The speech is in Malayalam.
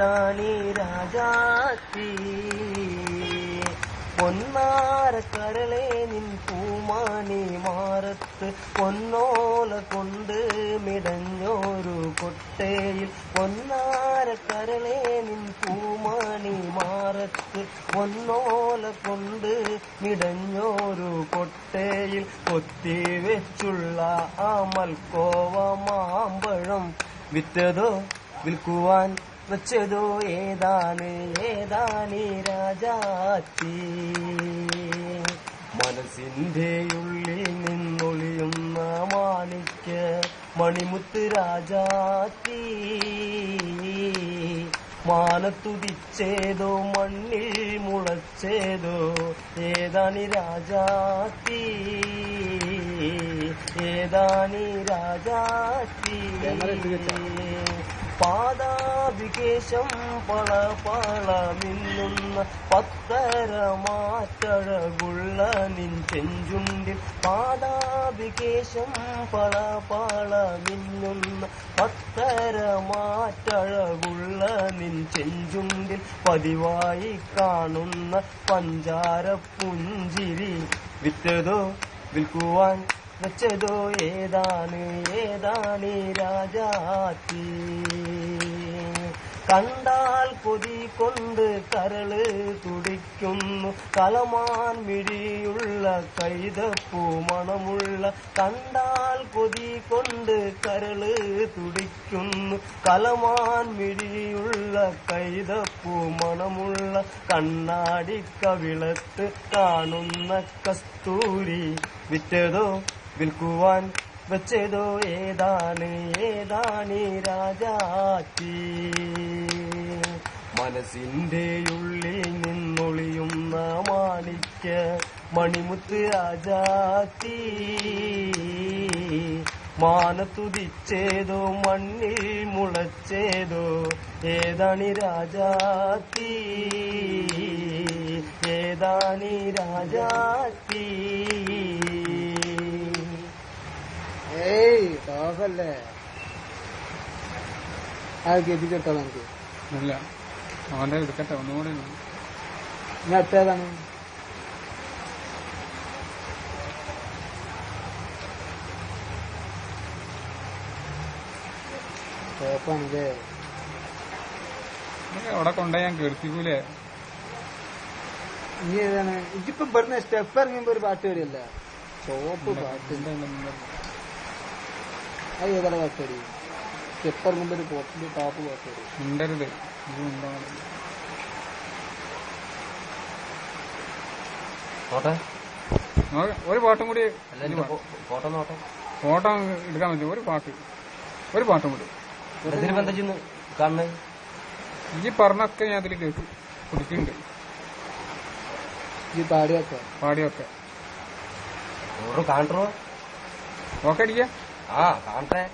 ഏതാണീ രാജാത്തി പൊന്നാരക്കരളെ നിൻ പൂമാനി മാറത്ത് പൊന്നോല കൊണ്ട് മിടഞ്ഞോരു കൊട്ടയിൽ പൊന്നാരക്കരളെ നിൻ പൂമാനി മാറത്ത് പൊന്നോല കൊണ്ട് മിടഞ്ഞോരു കൊട്ടയിൽ കൊത്തിവെച്ചുള്ള ആ മൽക്കോവ മാമ്പഴം വിറ്റതോ വിൽക്കുവാൻ വെച്ചതോ ഏതാണീ രാജാത്തി മനസ്സിന്റെ ഉള്ളിൽ നിന്നൊളിയുന്ന മാണിക്യ മണിമുത്ത് രാജാത്തി മാനത്തുതിച്ചേതോ മണ്ണിൽ മുളച്ചേതോ ഏതാണീ രാജാത്തി ഏതാണീ രാജാത്തി പാദാഭികേശം പള മിന്നുന്ന പത്തരമാറ്റഴകുള്ള നിൻ ചെഞ്ചുണ്ടിൽ പാദാഭികേശം പള മിന്നുന്ന പത്തരമാറ്റഴകുള്ള നിൻ ചെഞ്ചുണ്ടിൽ പതിവായി കാണുന്ന പഞ്ചാര പുഞ്ചിരി വിറ്റതോ വിൽക്കുവാൻ വെച്ചതോ ഏതാണീ രാജാത്തി കണ്ടാൽ കൊതി കൊണ്ട് കരള് തുടിക്കുന്നു കലമാൻ മിഴിയുള്ള കൈതപ്പൂ മണമുള്ള കണ്ടാൽ കൊതി കൊണ്ട് കരള് തുടിക്കുന്നു കലമാൻ മിഴിയുള്ള കൈതപ്പൂ മണമുള്ള കണ്ണാടി കവിളത്ത് കാണുന്ന കസ്തൂരി വിറ്റതോ വിൽക്കുവാൻ വെച്ചതോ ഏതാണീ രാജാത്തി മനസ്സിന്റെ ഉള്ളിൽ നിന്നൊളിയുന്ന മാണിക്യ മണിമുത്ത് രാജാത്തി മാനത്തുതിച്ചേതോ മണ്ണിൽ മുളച്ചേതോ ഏതാണീ രാജാത്തി ഏതാണീ രാജാത്തി ഏയ് ടോഫല്ലേ ആൾക്ക് എത്തിച്ചെടുത്താ നമുക്ക് അല്ല അവന്റെ എടുക്കട്ടെ ഒന്നുകൂടെ ഞാൻ എത്തേതാണ് ടോപ്പാണല്ലേ അവിടെ കൊണ്ടുപോയി ഞാൻ കേൾപ്പിക്കൂലേ ഇനി ഏതാണ് ഇതിപ്പോ ഇവിടുന്ന് സ്റ്റെപ്പ് ഇറങ്ങുമ്പോ ഒരു പാട്ട് വരില്ല ചോപ്പ് പാട്ട് അത് ഏതാണ് പാട്ട് വരി സ്റ്റെപ്പ് ഇറങ്ങുമ്പോ ഒരു പോപ്പിന്റെ ടോപ്പ് പാട്ട് വരും മിണ്ടരുത് ഒരു പാട്ടും കൂടി ഫോട്ടോ എടുക്കാൻ പറ്റും ഒരു പാട്ടും കൂടി ഈ പറഞ്ഞൊക്കെ ഞാൻ അതിൽ കേട്ടു കുടിക്കുന്നുണ്ട് ഈ പാടിയൊക്കെ കാണോ ഓക്കെ അടിക്കാം കാണട്ടെ